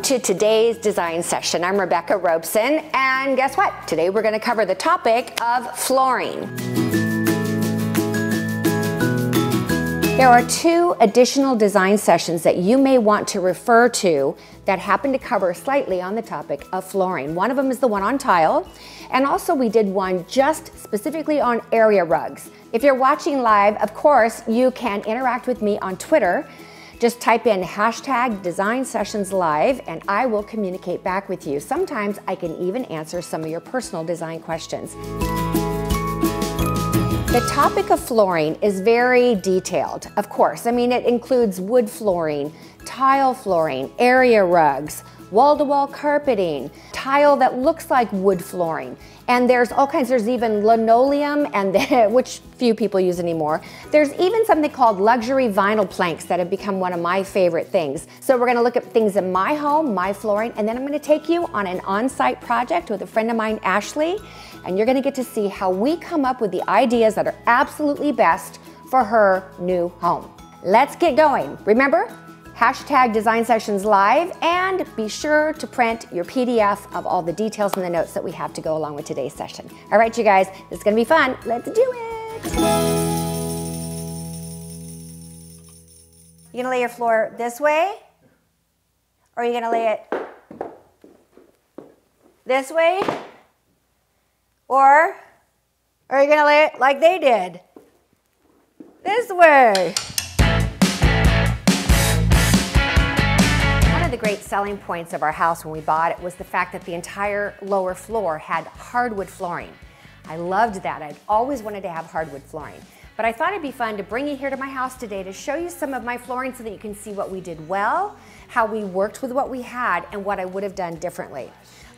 to today's design session. I'm Rebecca Robeson, and guess what? Today we're going to cover the topic of flooring. There are two additional design sessions that you may want to refer to that happen to cover slightly on the topic of flooring. One of them is the one on tile, and also we did one just specifically on area rugs. If you're watching live, of course, you can interact with me on Twitter. Just type in hashtag Design Sessions Live and I will communicate back with you. Sometimes I can even answer some of your personal design questions. The topic of flooring is very detailed, of course. I mean, it includes wood flooring, tile flooring, area rugs, wall-to-wall carpeting, tile that looks like wood flooring. And there's all kinds, there's even linoleum, and which few people use anymore. There's even something called luxury vinyl planks that have become one of my favorite things. So we're gonna look at things in my home, my flooring, and then I'm gonna take you on an on-site project with a friend of mine, Ashley, and you're gonna get to see how we come up with the ideas that are absolutely best for her new home. Let's get going. Remember, hashtag Design Sessions Live, and be sure to print your PDF of all the details and the notes that we have to go along with today's session. All right, you guys, this is gonna be fun. Let's do it. You gonna lay your floor this way? Or are you gonna lay it this way? Or are you gonna lay it like they did? This way. One of the great selling points of our house when we bought it was the fact that the entire lower floor had hardwood flooring. I loved that. I'd always wanted to have hardwood flooring. But I thought it'd be fun to bring you here to my house today to show you some of my flooring so that you can see what we did well, how we worked with what we had, and what I would have done differently.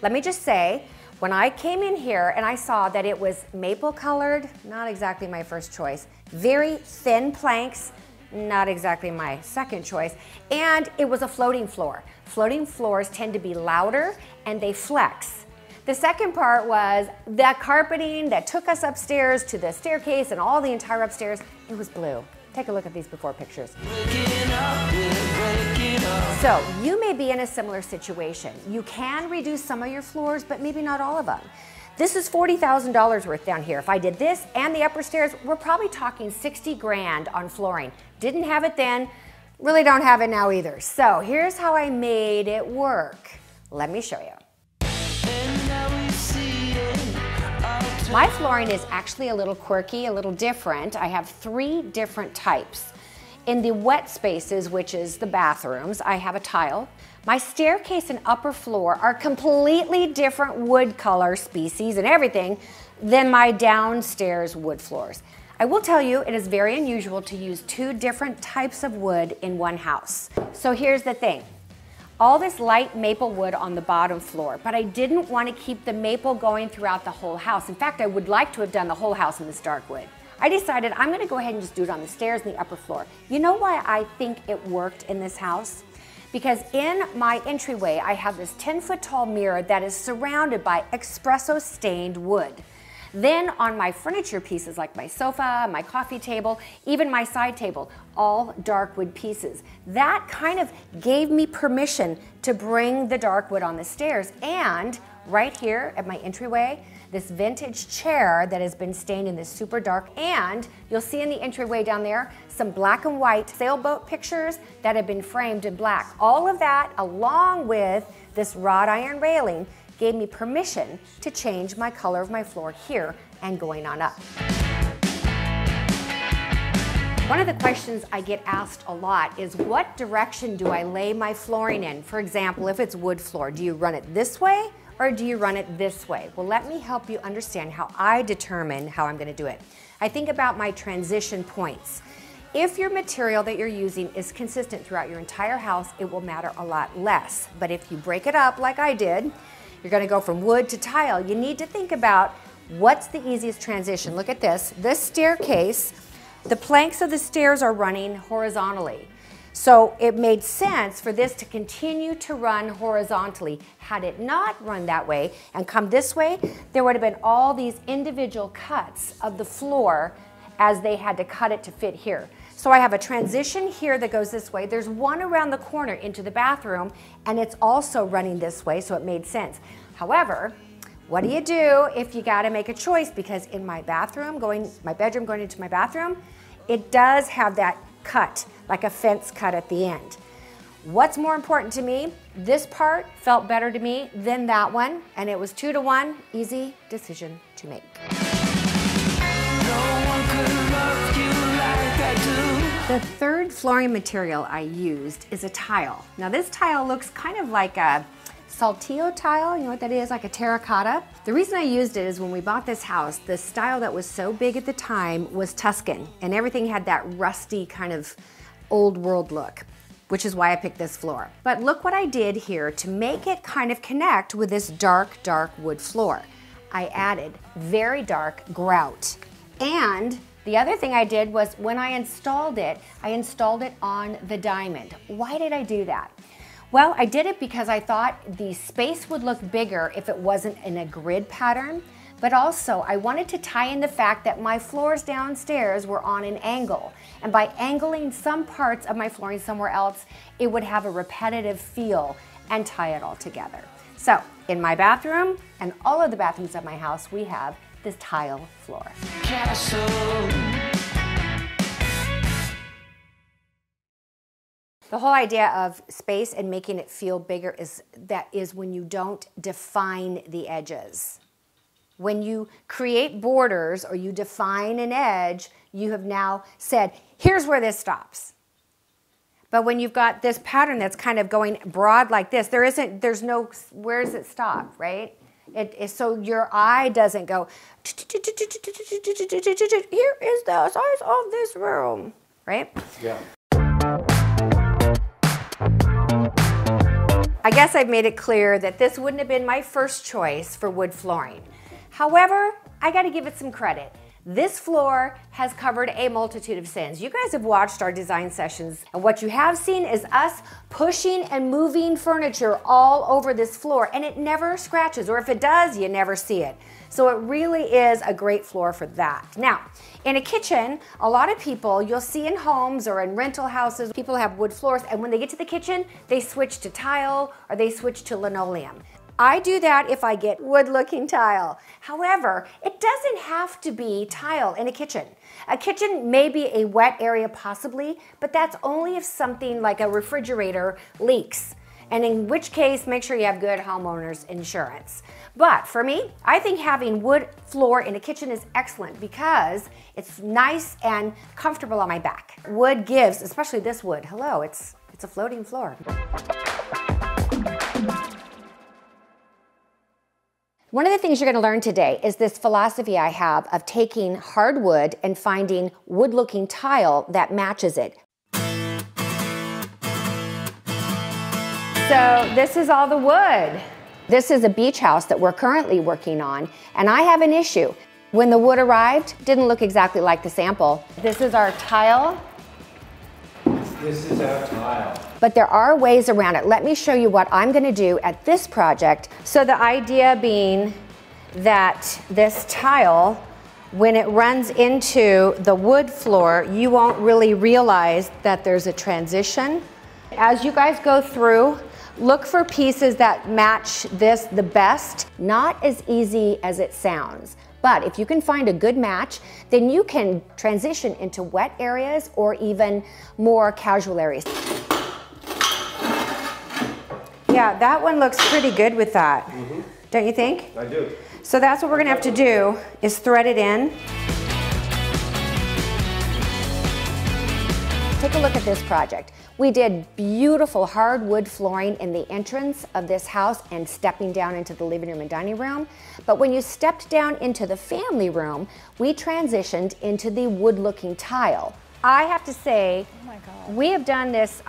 Let me just say, when I came in here and I saw that it was maple colored, not exactly my first choice, very thin planks, not exactly my second choice, and it was a floating floor. Floating floors tend to be louder and they flex. The second part was that carpeting that took us upstairs to the staircase and all the entire upstairs, it was blue. Take a look at these before pictures. So you may be in a similar situation. You can reduce some of your floors, but maybe not all of them. This is $40,000 worth down here. If I did this and the upper stairs, we're probably talking 60 grand on flooring. Didn't have it then, really don't have it now either. So here's how I made it work. Let me show you. My flooring is actually a little quirky, a little different. I have 3 different types. In the wet spaces, which is the bathrooms, I have a tile. My staircase and upper floor are completely different wood color species and everything than my downstairs wood floors. I will tell you, it is very unusual to use 2 different types of wood in one house. So here's the thing. All this light maple wood on the bottom floor, but I didn't want to keep the maple going throughout the whole house. In fact, I would like to have done the whole house in this dark wood. I decided I'm going to go ahead and just do it on the stairs and the upper floor. You know why I think it worked in this house? Because in my entryway, I have this 10-foot tall mirror that is surrounded by espresso stained wood. Then on my furniture pieces, like my sofa, my coffee table, even my side table, all dark wood pieces. That kind of gave me permission to bring the dark wood on the stairs. And right here at my entryway, this vintage chair that has been stained in this super dark, and you'll see in the entryway down there some black and white sailboat pictures that have been framed in black. All of that, along with this wrought iron railing, gave me permission to change my color of my floor here and going on up. One of the questions I get asked a lot is, what direction do I lay my flooring in? For example, if it's wood floor, do you run it this way or do you run it this way? Well, let me help you understand how I determine how I'm gonna do it. I think about my transition points. If your material that you're using is consistent throughout your entire house, it will matter a lot less. But if you break it up like I did, you're gonna go from wood to tile. You need to think about what's the easiest transition. Look at this. This staircase, the planks of the stairs are running horizontally. So it made sense for this to continue to run horizontally. Had it not run that way and come this way, there would have been all these individual cuts of the floor as they had to cut it to fit here. So So I have a transition here that goes this way. There's one around the corner into the bathroom, and it's also running this way, so it made sense. However, what do you do if you gotta make a choice? Because in my bedroom going into my bathroom, it does have that cut, like a fence cut at the end. What's more important to me? This part felt better to me than that one, and it was 2 to 1, easy decision to make. The third flooring material I used is a tile. Now this tile looks kind of like a saltillo tile, you know what that is, like a terracotta. The reason I used it is when we bought this house, the style that was so big at the time was Tuscan, and everything had that rusty kind of old world look, which is why I picked this floor. But look what I did here to make it kind of connect with this dark, dark wood floor. I added very dark grout. And the other thing I did was when I installed it on the diamond. Why did I do that? Well, I did it because I thought the space would look bigger if it wasn't in a grid pattern, but also I wanted to tie in the fact that my floors downstairs were on an angle. And by angling some parts of my flooring somewhere else, it would have a repetitive feel and tie it all together. So in my bathroom and all of the bathrooms of my house, we have this tile floor. The whole idea of space and making it feel bigger is when you don't define the edges. When you create borders or you define an edge, you have now said, here's where this stops. But when you've got this pattern that's kind of going broad like this, there's no, where does it stop, right? So your eye doesn't go, here is the size of this room, right? Yeah. I guess I've made it clear that this wouldn't have been my first choice for wood flooring. However, I gotta give it some credit. This floor has covered a multitude of sins. You guys have watched our design sessions, and what you have seen is us pushing and moving furniture all over this floor, and it never scratches, or if it does, you never see it. So it really is a great floor for that. Now, in a kitchen, a lot of people, you'll see in homes or in rental houses, people have wood floors, and when they get to the kitchen, they switch to tile or they switch to linoleum. I do that if I get wood-looking tile. However, it doesn't have to be tile in a kitchen. A kitchen may be a wet area possibly, but that's only if something like a refrigerator leaks. And in which case, make sure you have good homeowner's insurance. But for me, I think having wood floor in a kitchen is excellent because it's nice and comfortable on my back. Wood gives, especially this wood, hello, it's a floating floor. One of the things you're going to learn today is this philosophy I have of taking hardwood and finding wood-looking tile that matches it. So this is all the wood. This is a beach house that we're currently working on, and I have an issue. When the wood arrived, it didn't look exactly like the sample. This is our tile. This is our tile. But there are ways around it. Let me show you what I'm gonna do at this project. So the idea being that this tile, when it runs into the wood floor, you won't really realize that there's a transition. As you guys go through, look for pieces that match this the best. Not as easy as it sounds. But if you can find a good match, then you can transition into wet areas or even more casual areas. Yeah, that one looks pretty good with that. Mm-hmm. Don't you think? I do. So that's what we're gonna have to do, is thread it in. Take a look at this project. We did beautiful hardwood flooring in the entrance of this house and stepping down into the living room and dining room. But when you stepped down into the family room, we transitioned into the wood-looking tile. I have to say, oh my God, we have done this,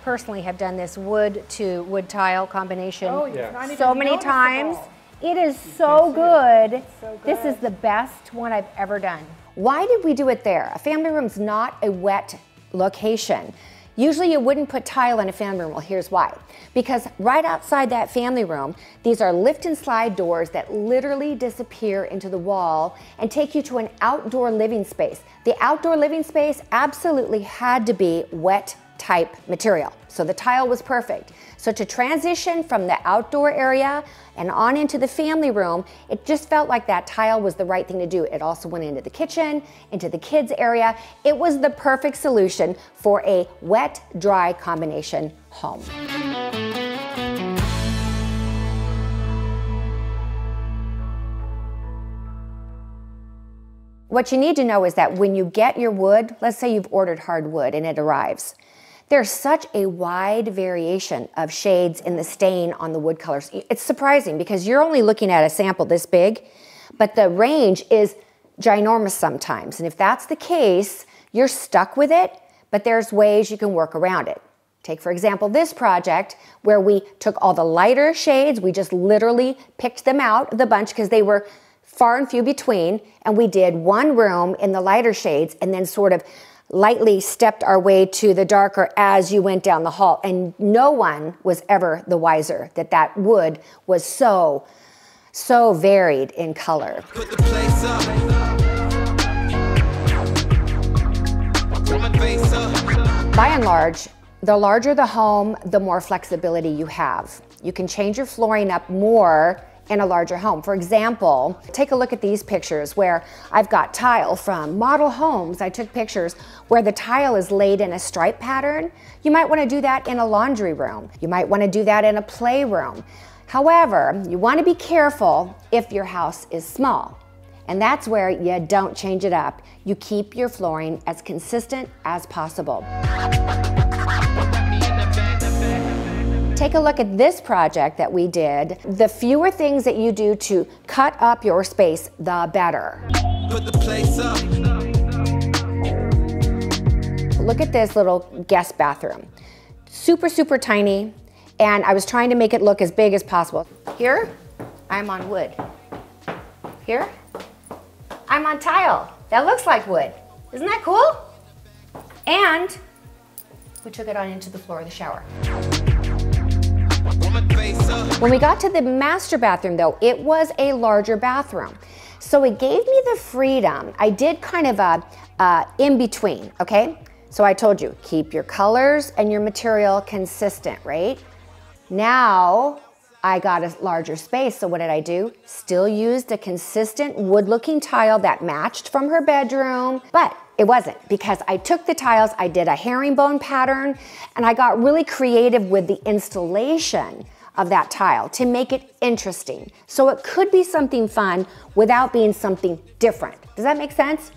personally have done this wood to wood tile combination so many times. It is so good. This is the best one I've ever done. Why did we do it there? A family room's not a wet location. Usually you wouldn't put tile in a family room. Well, here's why. Because right outside that family room, these are lift and slide doors that literally disappear into the wall and take you to an outdoor living space. The outdoor living space absolutely had to be wet type material. So the tile was perfect. So to transition from the outdoor area and on into the family room, it just felt like that tile was the right thing to do. It also went into the kitchen, into the kids area. It was the perfect solution for a wet-dry combination home. What you need to know is that when you get your wood, let's say you've ordered hardwood and it arrives, there's such a wide variation of shades in the stain on the wood colors. It's surprising because you're only looking at a sample this big, but the range is ginormous sometimes. And if that's the case, you're stuck with it, but there's ways you can work around it. Take, for example, this project where we took all the lighter shades, we just literally picked them out of the bunch because they were far and few between, and we did one room in the lighter shades and then sort of lightly stepped our way to the darker as you went down the hall. And no one was ever the wiser that that wood was so varied in color. Put the place up. Put my face up. By and large, the larger the home, the more flexibility you have. You can change your flooring up more in a larger home. For example, take a look at these pictures where I've got tile from model homes. I took pictures where the tile is laid in a stripe pattern. You might want to do that in a laundry room. You might want to do that in a playroom. However, you want to be careful if your house is small. And that's where you don't change it up. You keep your flooring as consistent as possible. Take a look at this project that we did. The fewer things that you do to cut up your space, the better. Put the place up. Look at this little guest bathroom. Super, super tiny, and I was trying to make it look as big as possible. Here, I'm on wood. Here, I'm on tile. That looks like wood. Isn't that cool? And we took it on into the floor of the shower. When we got to the master bathroom though, it was a larger bathroom. So it gave me the freedom. I did kind of a in-between, okay? So I told you, keep your colors and your material consistent, right? Now, I got a larger space, so what did I do? Still used a consistent wood-looking tile that matched from her bedroom, but it wasn't, because I took the tiles, I did a herringbone pattern, and I got really creative with the installation of that tile to make it interesting. So it could be something fun without being something different. Does that make sense?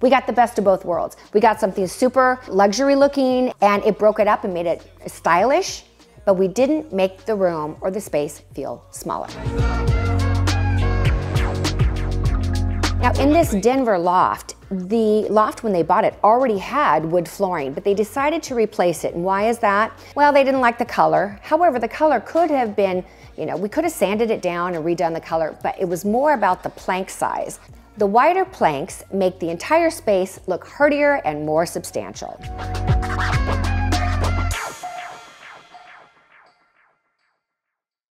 We got the best of both worlds. We got something super luxury looking, and it broke it up and made it stylish, but we didn't make the room or the space feel smaller. Now in this Denver loft, the loft when they bought it already had wood flooring, but they decided to replace it. And why is that? Well, they didn't like the color. However, the color could have been, we could have sanded it down and redone the color, but it was more about the plank size. The wider planks make the entire space look heartier and more substantial.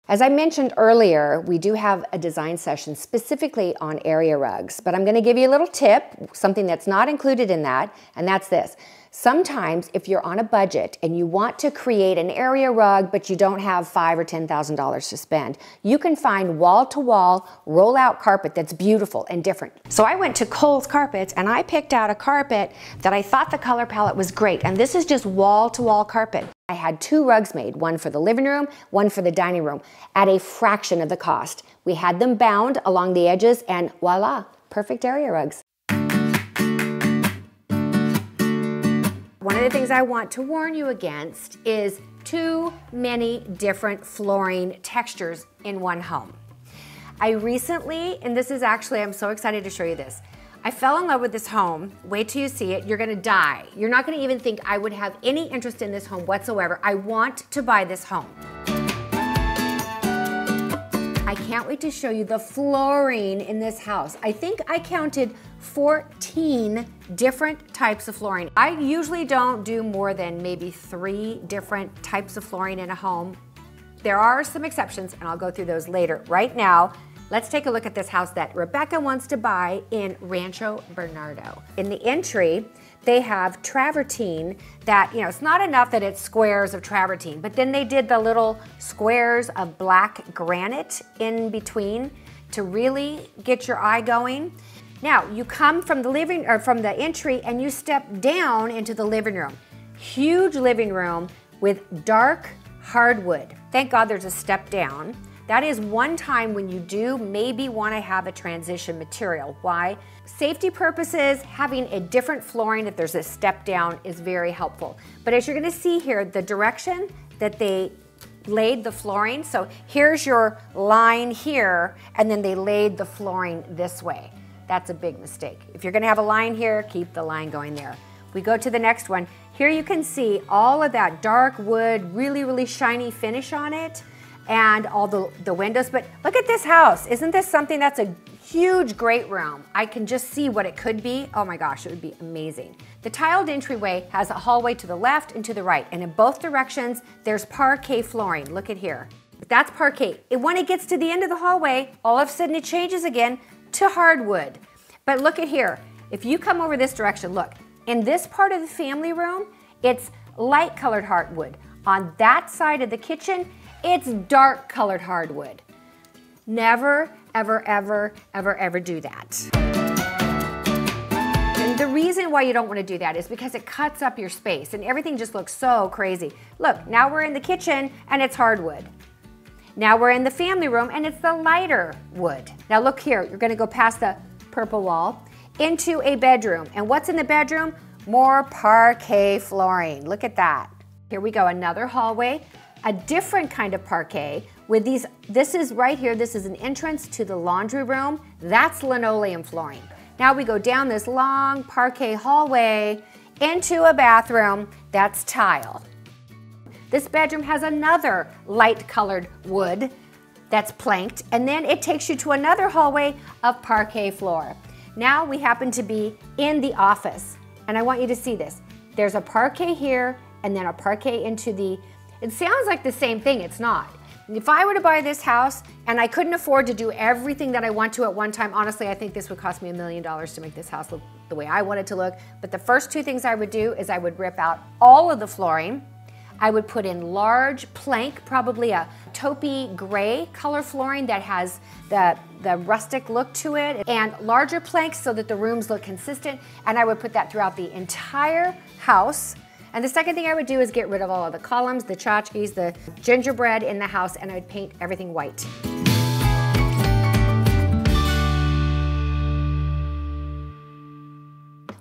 As I mentioned earlier, we do have a design session specifically on area rugs, but I'm going to give you a little tip, something that's not included in that, and that's this. Sometimes if you're on a budget and you want to create an area rug, but you don't have $5,000 or $10,000 to spend, you can find wall-to-wall roll-out carpet that's beautiful and different. So I went to Kohl's Carpets and I picked out a carpet that I thought the color palette was great, and this is just wall-to-wall carpet. I had 2 rugs made, one for the living room, one for the dining room, at a fraction of the cost. We had them bound along the edges and voila, perfect area rugs. One of the things I want to warn you against is too many different flooring textures in one home. I recently, and this is actually, I'm so excited to show you this, I fell in love with this home. Wait till you see it, you're gonna die. You're not gonna even think I would have any interest in this home whatsoever. I want to buy this home. I can't wait to show you the flooring in this house. I think I counted 14 different types of flooring. I usually don't do more than maybe 3 different types of flooring in a home. There are some exceptions, and I'll go through those later. Right now, let's take a look at this house that Rebecca wants to buy in Rancho Bernardo. In the entry, they have travertine that, you know, it's not enough that it's squares of travertine, but then they did the little squares of black granite in between to really get your eye going. Now, you come from the entry and you step down into the living room. Huge living room with dark hardwood. Thank God there's a step down. That is one time when you do maybe want to have a transition material. Why? Safety purposes, having a different flooring if there's a step down is very helpful. But as you're going to see here, the direction that they laid the flooring, so here's your line here, and then they laid the flooring this way. That's a big mistake. If you're going to have a line here, keep the line going there. We go to the next one. Here you can see all of that dark wood, really, really shiny finish on it, and all the windows. But look at this house. Isn't this something that's a huge, great room? I can just see what it could be. Oh my gosh, it would be amazing. The tiled entryway has a hallway to the left and to the right, and in both directions, there's parquet flooring. Look at here. That's parquet. And when it gets to the end of the hallway, all of a sudden it changes again to hardwood. But look at here. If you come over this direction, look, in this part of the family room, it's light colored hardwood. On that side of the kitchen, it's dark colored hardwood. Never, ever, ever, ever, ever do that. And the reason why you don't want to do that is because it cuts up your space and everything just looks so crazy. Look, now we're in the kitchen and it's hardwood. Now we're in the family room and it's the lighter wood. Now look here, you're gonna go past the purple wall into a bedroom. And what's in the bedroom? More parquet flooring. Look at that. Here we go, another hallway, a different kind of parquet with these, this is right here, this is an entrance to the laundry room. That's linoleum flooring. Now we go down this long parquet hallway into a bathroom that's tile. This bedroom has another light colored wood that's planked, and then it takes you to another hallway of parquet floor. Now we happen to be in the office, and I want you to see this. There's a parquet here, and then a parquet into the, it sounds like the same thing, it's not. If I were to buy this house and I couldn't afford to do everything that I want to at one time, honestly, I think this would cost me $1 million to make this house look the way I want it to look. But the first 2 things I would do is I would rip out all of the flooring. I would put in large plank, probably a taupey gray color flooring that has the rustic look to it, and larger planks so that the rooms look consistent, and I would put that throughout the entire house. And the second thing I would do is get rid of all of the columns, the tchotchkes, the gingerbread in the house, and I would paint everything white.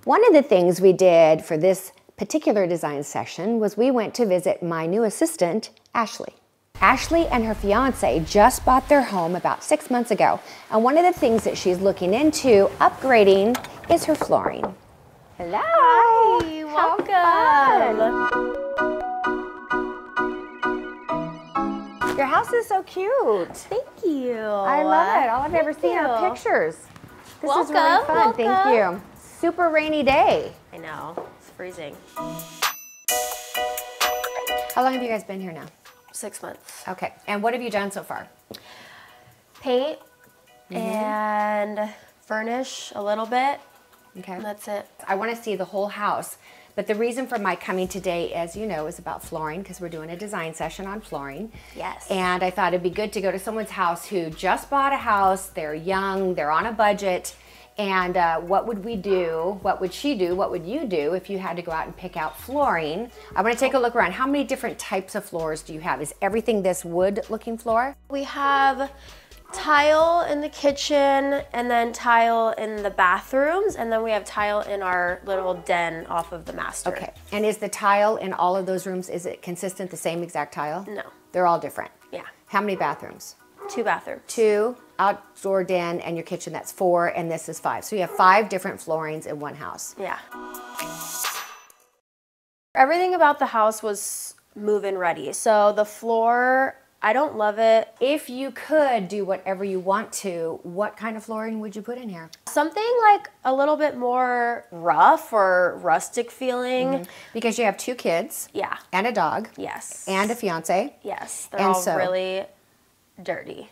One of the things we did for this particular design session was we went to visit my new assistant, Ashley. Ashley and her fiance just bought their home about 6 months ago, and one of the things that she's looking into upgrading is her flooring. Hello! Hi, welcome! Your house is so cute. Thank you. I love it. All I've ever seen are pictures. This is really Welcome, fun. Thank welcome. you. Super rainy day. I know, it's freezing. How long have you guys been here now? 6 months. Okay. And what have you done so far? Paint and furnish a little bit. Okay. And that's it. I want to see the whole house. But the reason for my coming today, as you know, is about flooring, because we're doing a design session on flooring. Yes. And I thought it'd be good to go to someone's house who just bought a house, they're young, they're on a budget, and what would we do, what would she do, what would you do if you had to go out and pick out flooring? I want to take a look around. How many different types of floors do you have? Is everything this wood-looking floor? We have tile in the kitchen, and then tile in the bathrooms, and then we have tile in our little den off of the master. Okay. And is the tile in all of those rooms, is it consistent, the same exact tile? No. They're all different? Yeah. How many bathrooms? 2 bathrooms. 2, outdoor den, and your kitchen, that's 4, and this is 5. So you have 5 different floorings in one house. Yeah. Everything about the house was move-in ready. So the floor I don't love it. If you could do whatever you want to, what kind of flooring would you put in here? Something like a little bit more rough or rustic feeling. Because you have 2 kids. Yeah. And a dog. Yes. And a fiance. Yes. They're And all so- really dirty.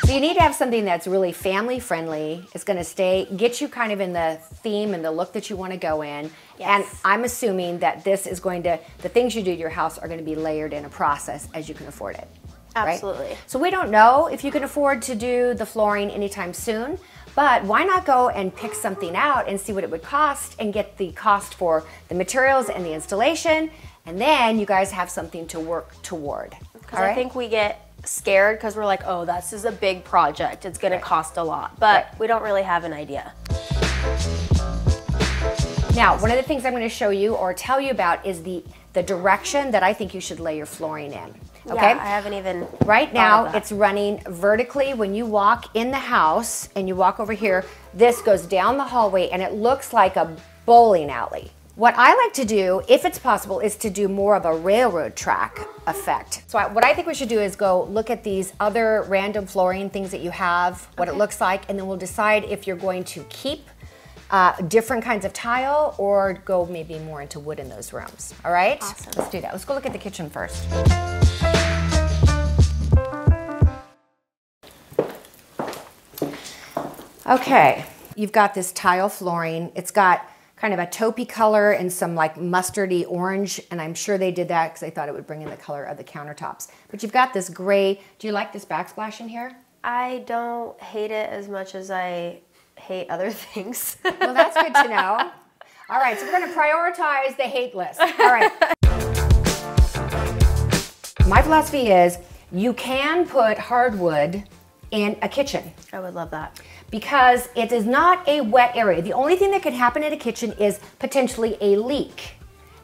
So you need to have something that's really family friendly. It's going to get you kind of in the theme and the look that you want to go in. Yes. And I'm assuming that this is the things you do to your house are going to be layered in a process as you can afford it. right? Absolutely. So we don't know if you can afford to do the flooring anytime soon, but why not go and pick something out and see what it would cost and get the cost for the materials and the installation, and then you guys have something to work toward. Because I think we get scared because we're like, oh, this is a big project. It's going to cost a lot, but we don't really have an idea. Now, one of the things I'm going to show you or tell you about is the direction that I think you should lay your flooring in. Okay? Yeah, I haven't even Right thought now, of that. it's running vertically. When you walk in the house and you walk over here, this goes down the hallway and it looks like a bowling alley. What I like to do, if it's possible, is to do more of a railroad track effect. So what I think we should do is go look at these other random flooring things that you have, what it looks like, and then we'll decide if you're going to keep different kinds of tile or go maybe more into wood in those rooms. All right? Awesome. Let's do that. Let's go look at the kitchen first. Okay, you've got this tile flooring. It's got kind of a taupey color and some like mustardy orange, and I'm sure they did that because they thought it would bring in the color of the countertops. But you've got this gray. Do you like this backsplash in here? I don't hate it as much as I hate other things. Well, that's good to know. All right, so we're going to prioritize the hate list. All right. My philosophy is you can put hardwood in a kitchen. I would love that. Because it is not a wet area. The only thing that could happen in a kitchen is potentially a leak.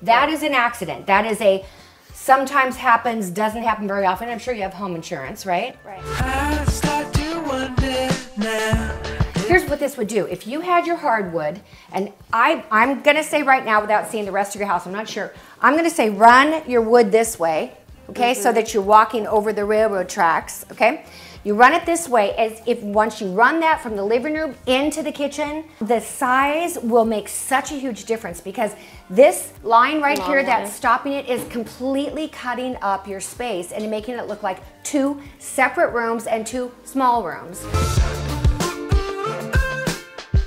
That is an accident. That is sometimes happens, doesn't happen very often. I'm sure you have home insurance, right? Right. I start to wonder now. Here's what this would do. If you had your hardwood, and I'm gonna say right now without seeing the rest of your house, I'm not sure. I'm gonna say run your wood this way, okay? So that you're walking over the railroad tracks, okay? You run it this way, as if once you run that from the living room into the kitchen, the size will make such a huge difference because this line right here that's stopping it is completely cutting up your space and making it look like 2 separate rooms and 2 small rooms.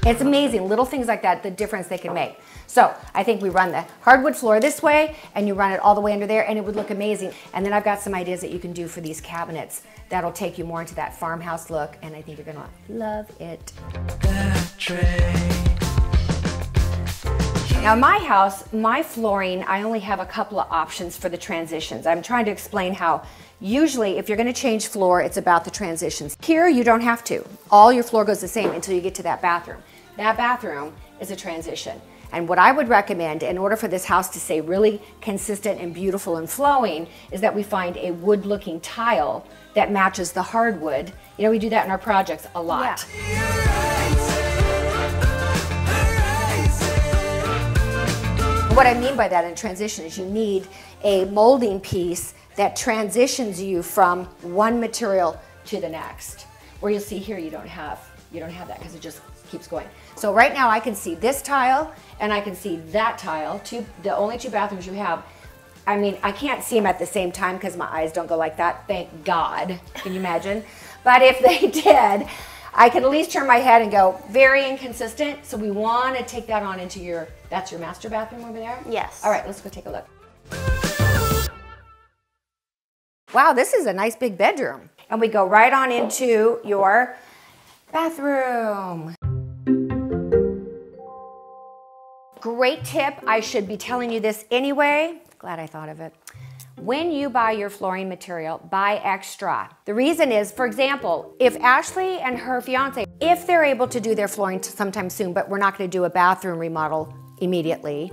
It's amazing, little things like that, the difference they can make. So I think we run the hardwood floor this way and you run it all the way under there and it would look amazing. And then I've got some ideas that you can do for these cabinets that'll take you more into that farmhouse look, and I think you're gonna love it. Now in my house, my flooring, I only have a couple of options for the transitions. I'm trying to explain how usually if you're gonna change floor, it's about the transitions. Here, you don't have to. All your floor goes the same until you get to that bathroom. That bathroom is a transition. And what I would recommend in order for this house to stay really consistent and beautiful and flowing is that we find a wood looking tile that matches the hardwood. You know, we do that in our projects a lot. What I mean by that in transition is you need a molding piece that transitions you from one material to the next. Where you'll see here you don't have that because it just keeps going. So right now I can see this tile and I can see that tile, the only 2 bathrooms you have. I mean, I can't see them at the same time because my eyes don't go like that, thank God, can you imagine? But if they did, I could at least turn my head and go, very inconsistent, so we want to take that on into that's your master bathroom over there? Yes. All right, let's go take a look. Wow, this is a nice big bedroom. And we go right on into your bathroom. Great tip, I should be telling you this anyway. Glad I thought of it. When you buy your flooring material, buy extra. The reason is, for example, if Ashley and her fiance, if they're able to do their flooring sometime soon, but we're not gonna do a bathroom remodel immediately,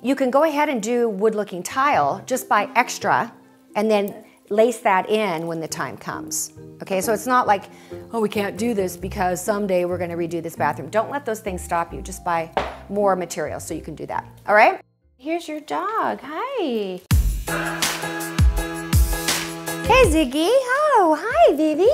you can go ahead and do wood-looking tile, just buy extra, and then lace that in when the time comes. Okay, so it's not like, oh, we can't do this because someday we're gonna redo this bathroom. Don't let those things stop you. Just buy more material so you can do that. All right? Here's your dog. Hi. Hey Ziggy, oh, hi Vivi.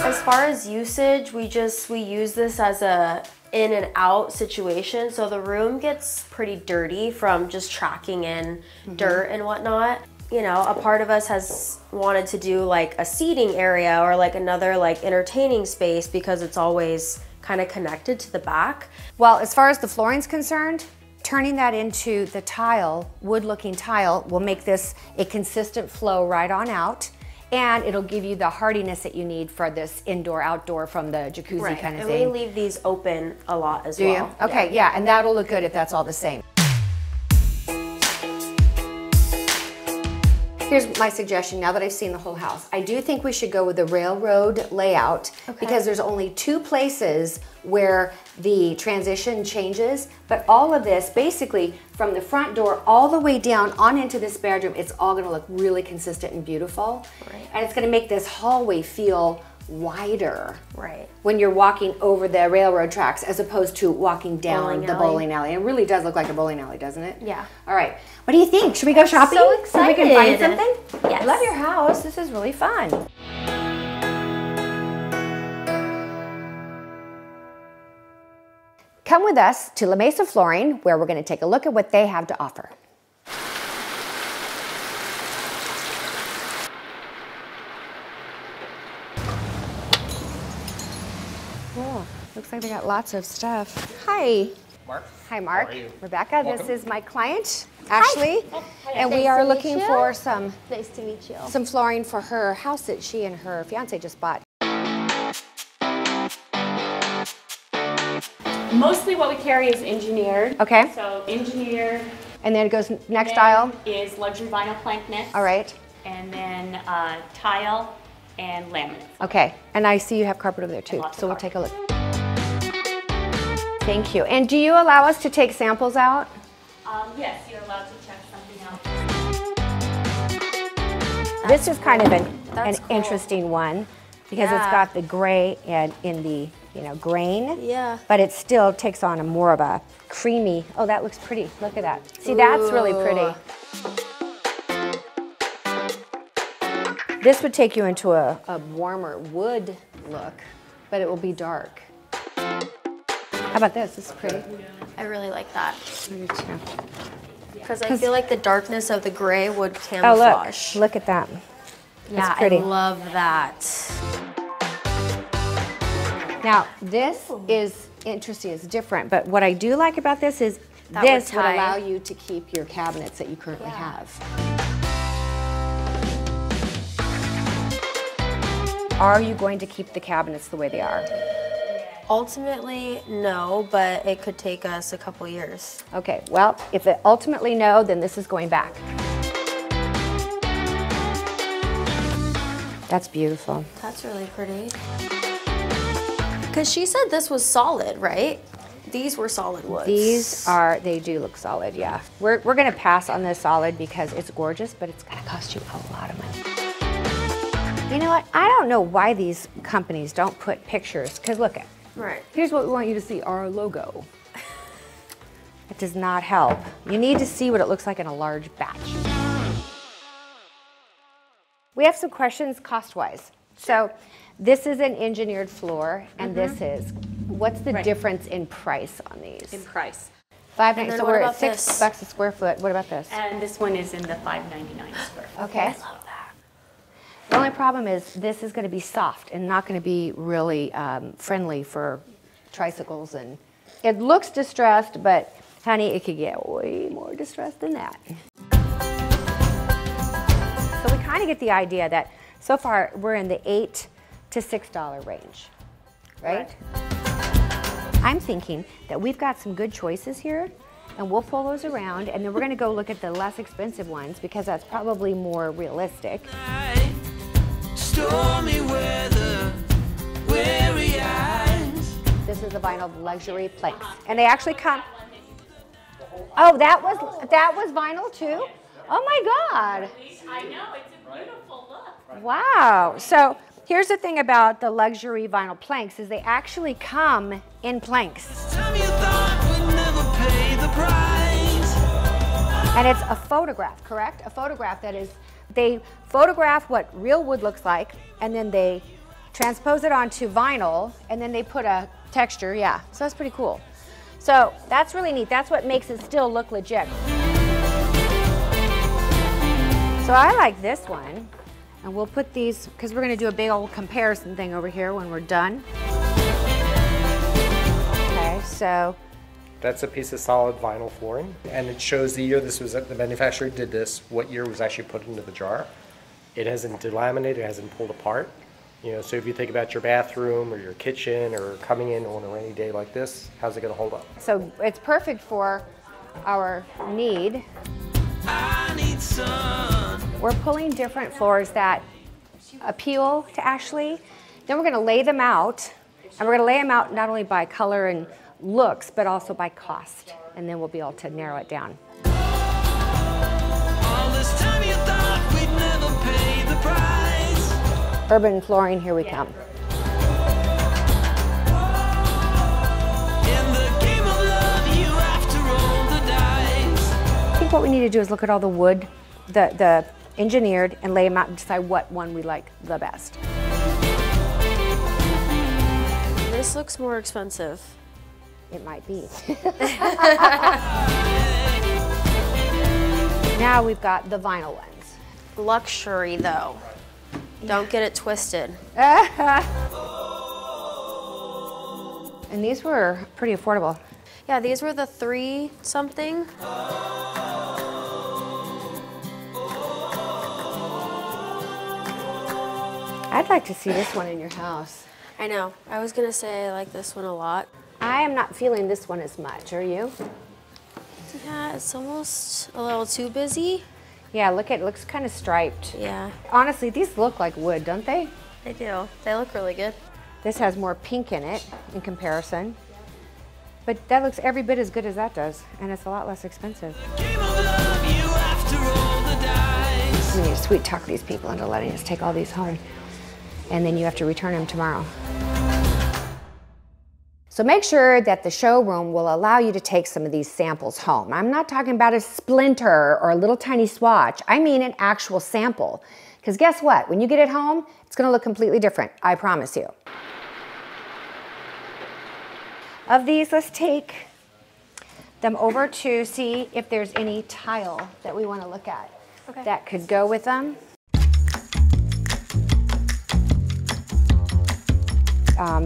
As far as usage, we use this as a in and out situation. So the room gets pretty dirty from just tracking in dirt and whatnot. You know, a part of us has wanted to do like a seating area or like another like entertaining space because it's always kind of connected to the back. Well, as far as the flooring's concerned, turning that into the tile, wood-looking tile, will make this a consistent flow right on out, and it'll give you the hardiness that you need for this indoor-outdoor from the jacuzzi kind of and thing. we leave these open a lot as Do well. you? Okay, yeah, and that'll look good if that's all the same. Here's my suggestion now that I've seen the whole house. I do think we should go with the railroad layout because there's only 2 places where the transition changes, but all of this, basically from the front door all the way down on into this bedroom, it's all gonna look really consistent and beautiful. Right. And it's gonna make this hallway feel wider. Right. When you're walking over the railroad tracks as opposed to walking down the bowling alley. It really does look like a bowling alley, doesn't it? Yeah. All right. What do you think? Should we go shopping? So So we can find excited. something? Yes. I love your house. This is really fun. Come with us to La Mesa Flooring, where we're going to take a look at what they have to offer. Oh, looks like they got lots of stuff. Hi. Mark? Hi, Mark. How are you? Rebecca, Welcome. this is my client, Ashley. And we Nice are to meet looking you. for some Nice to meet you. flooring for her house that she and her fiance just bought. Mostly what we carry is engineered. Okay. So engineered. And then it goes next then aisle. is luxury vinyl plank knits. All right. And then tile and laminate. Okay. And I see you have carpet over there too. Lots of So we'll carpet. take a look. Thank you. And do you allow us to take samples out? Yes, you're allowed to check something out. This is kind of an That's cool. interesting one because it's Yeah. got the gray and in the grain. Yeah. But it still takes on a more of a creamy. Oh, that looks pretty. Look at that. See, that's really pretty. This would take you into a warmer wood look, but it will be dark. How about this? This is pretty. I really like that I do too. because I feel like the darkness of the gray would Oh, camouflage. look at that. Yeah, pretty. I love that. Now, this is interesting, it's different, but what I do like about this is That this would would tie. allow you to keep your cabinets that you currently have. Are you going to keep the cabinets the way they are? Ultimately, no, but it could take us a couple years. Okay, well, if it ultimately no, then this is going back. That's beautiful. That's really pretty. Because she said this was solid, right? These were solid woods. They do look solid, yeah. We're gonna pass on this solid because it's gorgeous, but it's gonna cost you a lot of money. You know what? I don't know why these companies don't put pictures, because look at, Right. here's what we want you to see, our logo. It does not help. You need to see what it looks like in a large batch. We have some questions cost-wise. So this is an engineered floor, and this is, what's the difference in price on these? In price. $5.99, then so what we're at about this? $6 a square foot. What about this? And this one is in the $5.99 square foot. Okay. The only problem is this is going to be soft and not going to be really friendly for tricycles. And it looks distressed, but honey, it could get way more distressed than that. So we kind of get the idea that so far we're in the $8 to $6 range, right? I'm thinking that we've got some good choices here, and we'll pull those around, and then we're going to go look at the less expensive ones because that's probably more realistic. Stormy weather, weary eyes. This is the vinyl luxury planks, and they actually come. Oh, that was vinyl too. Oh my God! I know, it's a beautiful look. Wow. So here's the thing about the luxury vinyl planks is they actually come in planks. Time you thought we'd never pay the price. And it's a photograph, correct? A photograph that is, they photograph what real wood looks like, and then they transpose it onto vinyl, and then they put a texture, yeah. So that's pretty cool. So that's really neat. That's what makes it still look legit. So I like this one, and we'll put these, because we're gonna do a big old comparison thing over here when we're done. Okay, so. That's a piece of solid vinyl flooring, and it shows the year this was, the manufacturer did this, what year was actually put into the jar. It hasn't delaminated, it hasn't pulled apart. You know, so if you think about your bathroom or your kitchen or coming in on a rainy day like this, how's it gonna hold up? So it's perfect for our need. I need sun. We're pulling different floors that appeal to Ashley. Then we're gonna lay them out, and we're gonna lay them out not only by color and looks, but also by cost. And then we'll be able to narrow it down. All this time you thought we'd never pay the price. Urban flooring, here we come. In the game of love, you have to roll the dice. I think what we need to do is look at all the wood, the engineered, and lay them out and decide what one we like the best. This looks more expensive. It might be. Now we've got the vinyl ones. Luxury though. Don't get it twisted. And these were pretty affordable. Yeah, these were the 3 something. I'd like to see this one in your house. I know. I was gonna say I like this one a lot. I am not feeling this one as much, are you? Yeah, it's almost a little too busy. Yeah, look at it, looks kind of striped. Yeah, Honestly, these look like wood, don't they? they do. They look really good. This has more pink in it in comparison. But that looks every bit as good as that does, and it's a lot less expensive. Game of love, you have to roll the dice. We need to sweet talk these people into letting us take all these home. And then you have to return them tomorrow. So make sure that the showroom will allow you to take some of these samples home. I'm not talking about a splinter or a little tiny swatch. I mean an actual sample. Because guess what? When you get it home, it's gonna look completely different, I promise you. Of these, let's take them over to see if there's any tile that we wanna look at that could go with them.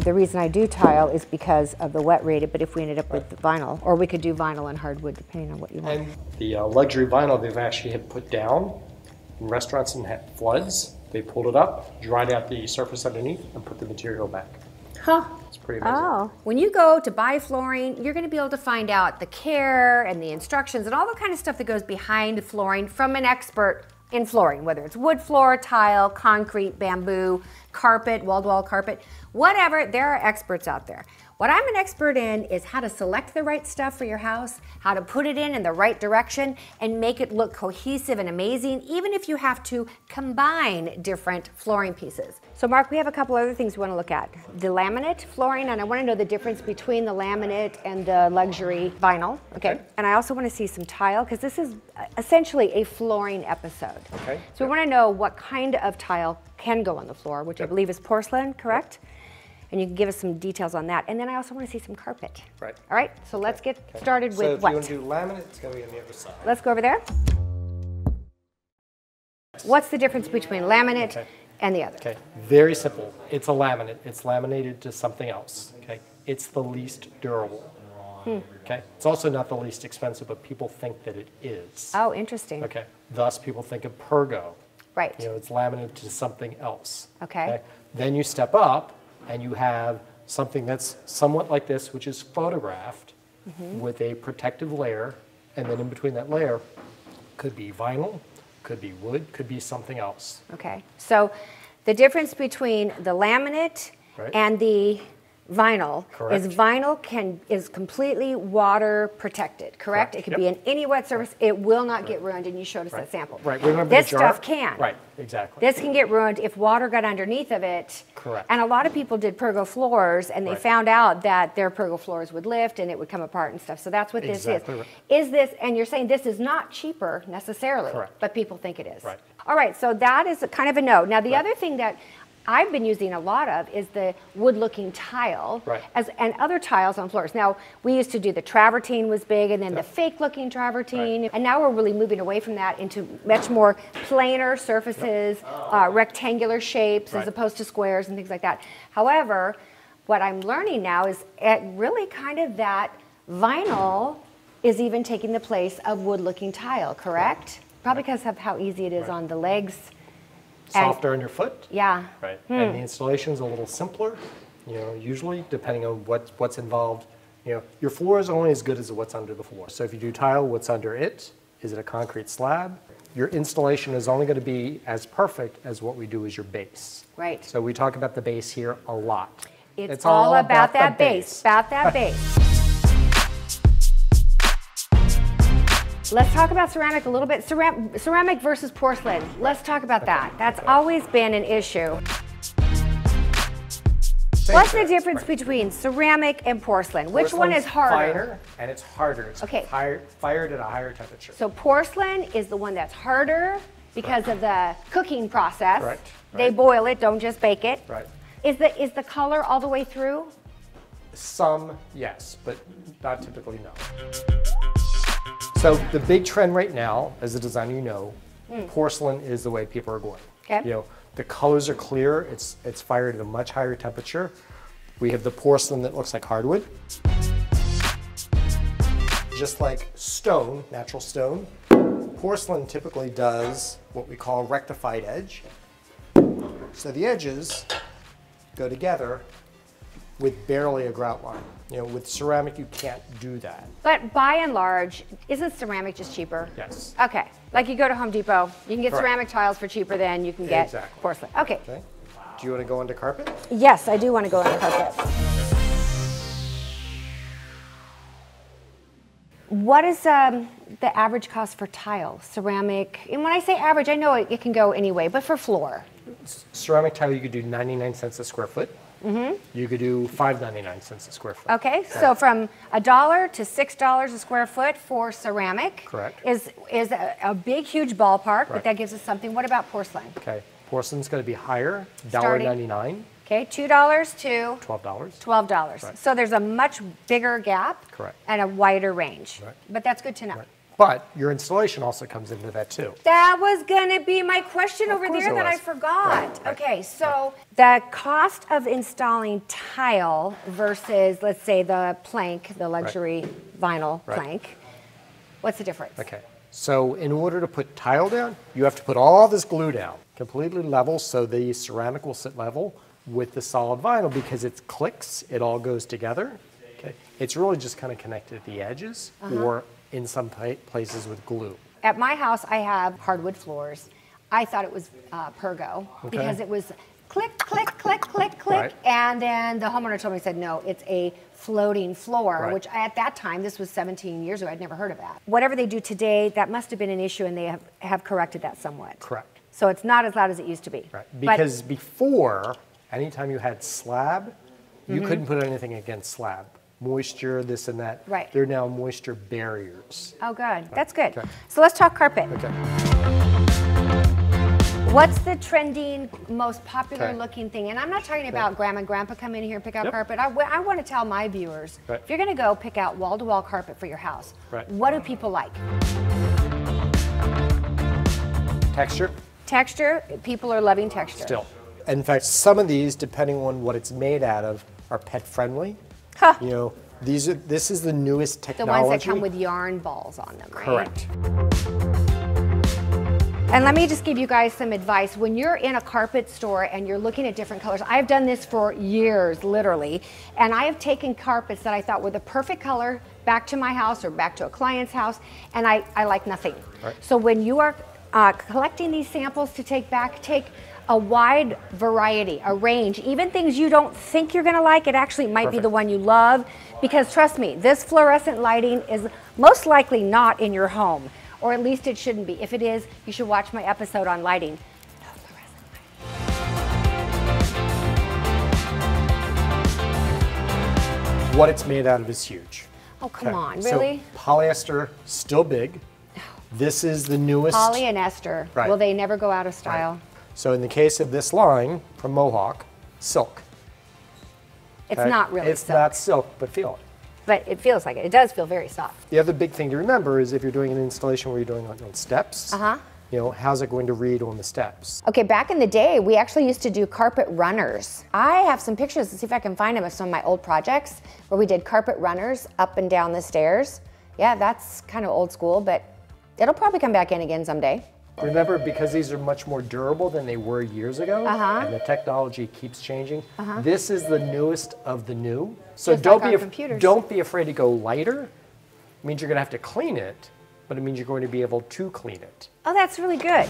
The reason I do tile is because of the wet rated, but if we ended up with vinyl, or we could do vinyl and hardwood, depending on what you want. And the luxury vinyl they've actually had put down in restaurants and had floods. They pulled it up, dried out the surface underneath, and put the material back. Huh. It's pretty amazing. Oh. When you go to buy flooring, you're gonna be able to find out the care and the instructions and all the kind of stuff that goes behind flooring from an expert in flooring, whether it's wood floor, tile, concrete, bamboo, carpet, wall-to-wall carpet, whatever, there are experts out there. What I'm an expert in is how to select the right stuff for your house, how to put it in the right direction, and make it look cohesive and amazing, even if you have to combine different flooring pieces. So Mark, we have a couple other things we want to look at. The laminate flooring, and I want to know the difference between the laminate and the luxury vinyl, okay? And I also want to see some tile, because this is essentially a flooring episode. Okay. So we want to know what kind of tile can go on the floor, which I believe is porcelain, correct? And you can give us some details on that. And then I also want to see some carpet. Right. All right, so let's get started So with if what? you want to do laminate, it's going to be on the other side. Let's go over there. What's the difference between laminate and the other? Okay, very simple. It's a laminate. It's laminated to something else. Okay, it's the least durable. Okay, it's also not the least expensive, but people think that it is. Oh, interesting. Okay, thus people think of Pergo. Right. You know, it's laminated to something else. Okay. Then you step up and you have something that's somewhat like this, which is photographed with a protective layer, and then in between that layer could be vinyl, could be wood, could be something else. Okay, so the difference between the laminate Right. and the vinyl Correct. is is completely water protected, correct? Correct. It could Yep. be in any wet surface. It will not get ruined, and you showed us that sample. Right. We're gonna put This a jar. stuff can. Right. Exactly. This can get ruined if water got underneath of it. Correct. And a lot of people did pergo floors, and they Right. found out that their pergo floors would lift and it would come apart and stuff. So that's what this Exactly is. right. Is this, and you're saying this is not cheaper necessarily, Correct. but people think it is. Right. All right, so that is a kind of a no. Now the other thing that I've been using a lot of is the wood-looking tile, Right. and other tiles on floors. Now, we used to do the travertine was big, and then the fake-looking travertine, Right. and now we're really moving away from that into much more planar surfaces, rectangular shapes, as Right. opposed to squares and things like that. However, what I'm learning now is really kind of that vinyl is even taking the place of wood-looking tile, correct? Probably because of how easy it is Right. on the legs. And- Softer on your foot. Yeah. Right. And the installation is a little simpler, usually depending on what's involved. Your floor is only as good as what's under the floor. So if you do tile, what's under it? Is it a concrete slab? Your installation is only going to be as perfect as what we do as your base. Right. So we talk about the base here a lot. It's all about that base, about that base. Let's talk about ceramic a little bit. Ceramic versus porcelain. Let's talk about that. That's always been an issue. What's the difference between ceramic and porcelain? Which one is harder? Finer, and it's harder. It's Okay. fired at a higher temperature. So porcelain is the one that's harder because of the cooking process. Correct, They right. boil it, don't just bake it. Right. Is the color all the way through? Some, yes, but not typically, no. So the big trend right now, as a designer, porcelain is the way people are going. Okay. The colors are clear. It's fired at a much higher temperature. We have the porcelain that looks like hardwood. Just like stone, natural stone, porcelain typically does what we call a rectified edge. So the edges go together with barely a grout line. With ceramic, you can't do that. But by and large, isn't ceramic just cheaper? Yes. Okay, like you go to Home Depot, you can get Correct. ceramic tiles for cheaper than you can get Exactly. porcelain. Okay. Okay. Do you want to go into carpet? Yes, I do want to go on the carpet. What is the average cost for tile, ceramic? And when I say average, I know it can go any way, but for floor. Ceramic tile, you could do 99 cents a square foot. You could do $5.99 a square foot. Okay, so from $1 to $6 a square foot for ceramic. Correct. Is a big, huge ballpark, but Right. that gives us something. What about porcelain? Okay. Porcelain's going to be higher, Starting? $1.99, Okay, $2 to $12. $12. Right. So there's a much bigger gap. Correct. And a wider range. Right. But that's good to know. Right. But your installation also comes into that too. That was gonna be my question over course there it that I was. forgot. Right, right, Okay, so the cost of installing tile versus, let's say, the plank, the luxury vinyl Right. plank, what's the difference? Okay. So in order to put tile down, you have to put all this glue down, completely level, so the ceramic will sit level with the solid vinyl because it clicks, it all goes together. Okay. It's really just kind of connected at the edges or in some places with glue. At my house, I have hardwood floors. I thought it was pergo because it was click, click, click, click, click. Right. And then the homeowner told me, said, no, it's a floating floor, Right. which at that time, this was 17 years ago, I'd never heard of that. Whatever they do today, that must have been an issue and they have corrected that somewhat. Correct. So it's not as loud as it used to be. Right. But- Because before, anytime you had slab, you couldn't put anything against slab. Moisture, this and that. Right. They're now moisture barriers. Oh, good. That's good. Okay. So let's talk carpet. Okay. What's the trending, most popular Okay. looking thing? And I'm not talking about grandma and grandpa come in here and pick out Yep. carpet. I want to tell my viewers, Right. if you're going to go pick out wall-to-wall carpet for your house, Right. what do people like? Texture, Texture, people are loving texture. still. In fact, some of these, depending on what it's made out of, are pet friendly. Huh. This is the newest The technology. ones that come with yarn balls on them, right? Correct. And let me just give you guys some advice. When you're in a carpet store and you're looking at different colors, I've done this for years, literally, and I have taken carpets that I thought were the perfect color back to my house or back to a client's house, and I like nothing. Right. So when you are collecting these samples to take back, take a wide variety, a range, even things you don't think you're gonna like, it actually might be the one you love. Because trust me, this fluorescent lighting is most likely not in your home, or at least it shouldn't be. If it is, you should watch my episode on lighting. No fluorescent lighting. What it's made out of is huge. Oh, come on, really? So polyester, still big. This is the newest. Poly and ester, Right. will they never go out of style? Right. So in the case of this line from Mohawk, silk. It's Okay? not really It's silk, not silk, but feel it. but it feels like it. It does feel very soft. The other big thing to remember is if you're doing an installation where you're doing it on steps, you know, how's it going to read on the steps? Okay, back in the day, we actually used to do carpet runners. I have some pictures, let's see if I can find them of some of my old projects where we did carpet runners up and down the stairs. Yeah, that's kind of old school, but it'll probably come back in again someday. Remember, because these are much more durable than they were years ago, and the technology keeps changing, this is the newest of the new. So Just like our computers. don't be afraid to go lighter. It means you're going to have to clean it, but it means you're going to be able to clean it. Oh, that's really good.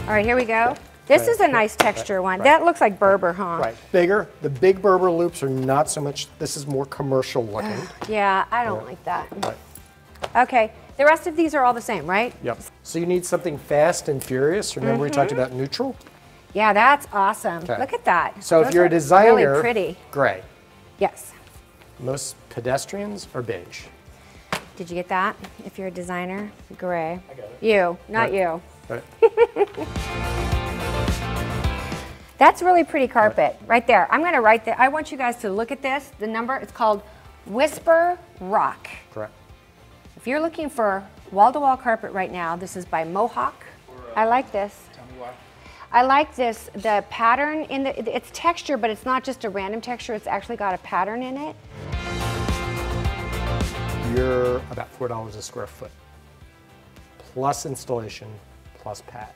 All right, here we go. This is a nice texture one. That looks like Berber, huh? Right, bigger. The big Berber loops are not so much, this is more commercial looking. Yeah, I don't like that. Right. Okay, the rest of these are all the same, right? Yep. So you need something fast and furious. Remember we talked about neutral? Yeah, that's awesome. Okay. Look at that. So if Those you're a are designer, really pretty. gray. Yes. Most pedestrians are beige. Did you get that? If you're a designer, gray. I got it. You, not you. Right. That's really pretty carpet right there. I'm gonna write that. I want you guys to look at this. The number, it's called Whisper Rock. Correct. If you're looking for wall-to-wall carpet right now, this is by Mohawk. I like this. Tell me why. I like this, the pattern in the, it's texture, but it's not just a random texture, it's actually got a pattern in it. You're about $4 a square foot, plus installation, plus pad.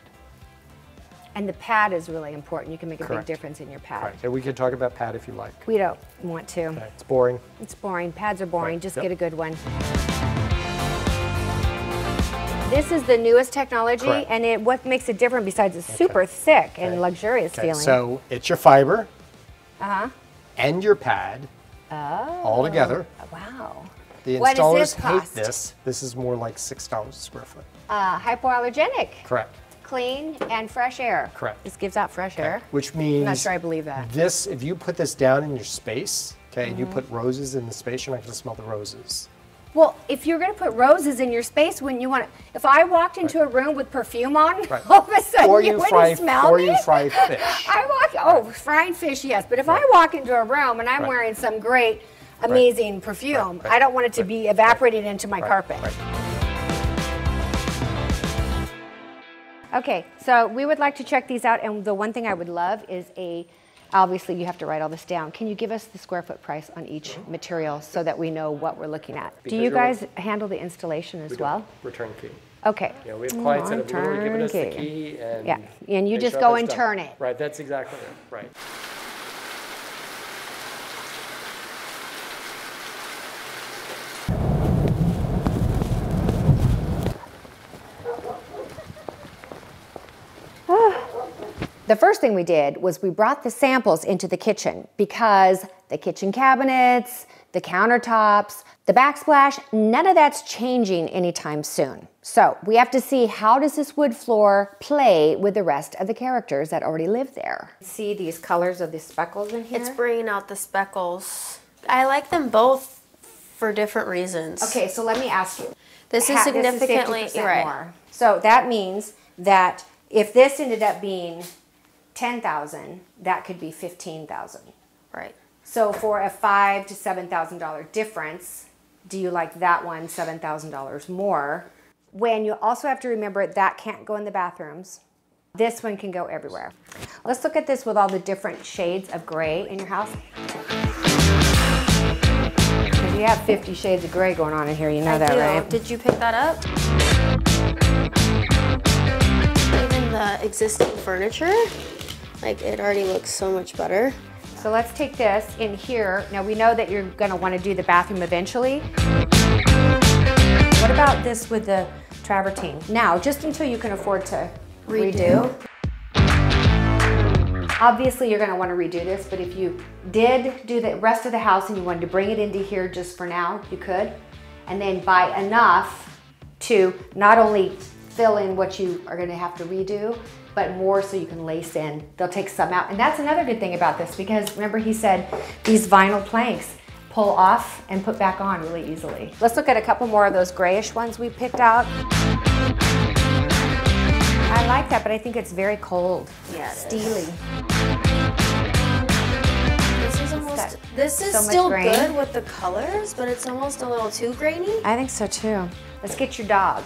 And the pad is really important. You can make a Correct. big difference in your pad. Right. And we can talk about pad if you like. We don't want to. Okay. It's boring. It's boring. Pads are boring. Right. Just Yep. get a good one. This is the newest technology, Correct. and what makes it different besides it's super thick and luxurious Okay. feeling. So it's your fiber and your pad all together. Wow. The What does installers this hate cost? this. This is more like $6 a square foot. Hypoallergenic, Correct. clean, and fresh air. Correct. This gives out fresh air. Which means I'm not sure I believe that. this, if you put this down in your space, okay, and you put roses in the space, you're not going to smell the roses. Well, if you're going to put roses in your space, wouldn't you want to? If I walked into a room with perfume on, Right. all of a sudden Or you you wouldn't fry, smell or me? you fry fish. Frying fish, yes. But if I walk into a room and I'm Right. wearing some great, amazing perfume, Right. I don't want it to be evaporated into my carpet. Right. Okay, so we would like to check these out, and the one thing I would love is obviously you have to write all this down. Can you give us the square foot price on each material so that we know what we're looking at? Do you guys handle the installation as well? Return key. Okay. You know, we have clients that have literally given us the Turnkey. key and Yeah, and you they just show go up and done. turn it. Right, that's exactly it. Right. The first thing we did was we brought the samples into the kitchen because the kitchen cabinets, the countertops, the backsplash, none of that's changing anytime soon. So we have to see, how does this wood floor play with the rest of the characters that already live there? See these colors of the speckles in here? It's bringing out the speckles. I like them both for different reasons. Okay, so let me ask you. This is significantly 50% right. more. So that means that if this ended up being 10,000, that could be 15,000. Right. So for a $5,000 to $7,000 difference, do you like that one $7,000 more? When you also have to remember that can't go in the bathrooms. This one can go everywhere. Let's look at this with all the different shades of gray in your house. Because you have 50 shades of gray going on in here, you know that, right? Did you pick that up? Even the existing furniture, like it already looks so much better. So let's take this in here. Now we know that you're gonna wanna do the bathroom eventually. What about this with the travertine? Now, just until you can afford to redo. Obviously, you're gonna wanna redo this, but if you did do the rest of the house and you wanted to bring it into here just for now, you could. And then buy enough to not only fill in what you are gonna have to redo, but more so you can lace in. They'll take some out. And that's another good thing about this, because remember he said these vinyl planks pull off and put back on really easily. Let's look at a couple more of those grayish ones we picked out. I like that, but I think it's very cold. Yeah, steely. This is so much still grain. good with the colors, but it's almost a little too grainy. I think so too. Let's get your dog.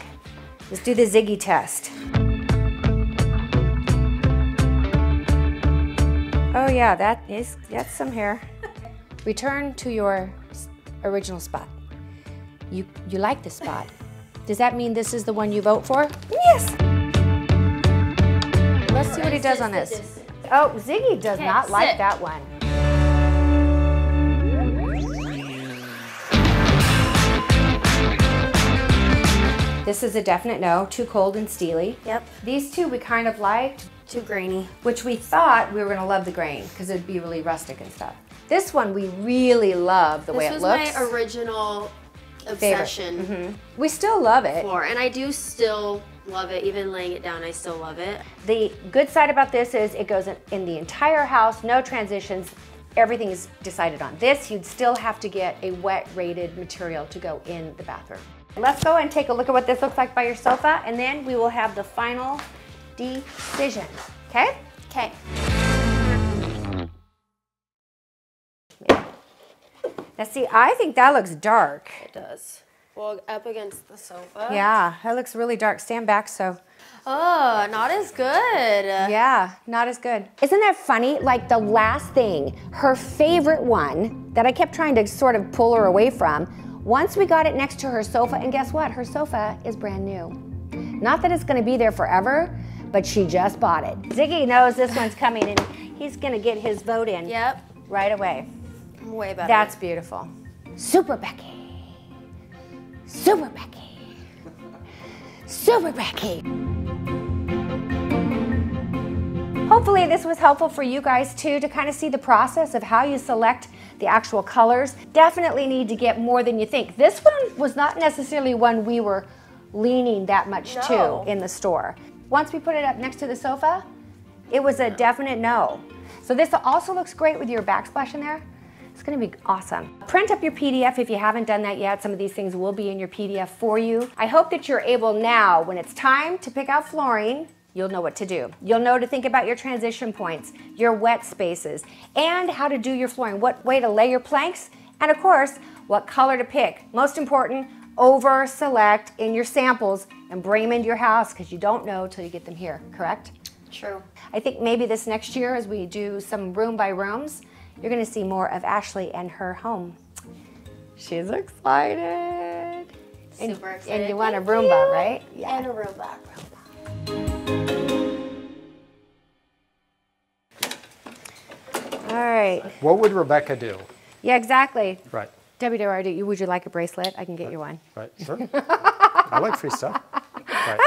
Let's do the Ziggy test. Oh yeah, that's some hair. Return to your original spot. You like this spot. Does that mean this is the one you vote for? Yes. Let's see what he does on this. Oh, Ziggy does not like that one. This is a definite no, too cold and steely. Yep. These two we kind of liked. Too grainy. Which we thought we were gonna love the grain because it'd be really rustic and stuff. This one we really love the way it looks. This was my original obsession. We still love it. Floor, and I do still love it. Even laying it down, I still love it. The good side about this is it goes in the entire house, no transitions. Everything is decided on. This, you'd still have to get a wet rated material to go in the bathroom. Let's go and take a look at what this looks like by your sofa, and then we will have the final decision, okay? Okay. Now see, I think that looks dark. It does. Well, up against the sofa. Yeah, that looks really dark. Stand back so. Oh, not as good. Yeah, not as good. Isn't that funny? Like the last thing, her favorite one that I kept trying to sort of pull her away from, once we got it next to her sofa, and guess what? Her sofa is brand new. Not that it's gonna be there forever, but she just bought it. Ziggy knows this one's coming and he's gonna get his vote in right away. Way better. That's beautiful. Super Becky. Super Becky. Super Becky. Hopefully this was helpful for you guys too, to kind of see the process of how you select the actual colors. Definitely need to get more than you think. This one was not necessarily one we were leaning that much to in the store. Once we put it up next to the sofa, it was a definite no. So this also looks great with your backsplash in there. It's gonna be awesome. Print up your PDF if you haven't done that yet. Some of these things will be in your PDF for you. I hope that you're able now, when it's time to pick out flooring, you'll know what to do. You'll know to think about your transition points, your wet spaces, and how to do your flooring, what way to lay your planks, and of course, what color to pick. Most important, over-select in your samples and bring them into your house because you don't know till you get them here, correct? True. I think maybe this next year as we do some room by rooms, you're gonna see more of Ashley and her home. She's excited. Super excited. And you want a Roomba, right? Yeah. And a Roomba. All right. What would Rebecca do? Yeah, exactly. Right. WWRD, would you like a bracelet? I can get you one. Right, sure. I like free stuff. Right.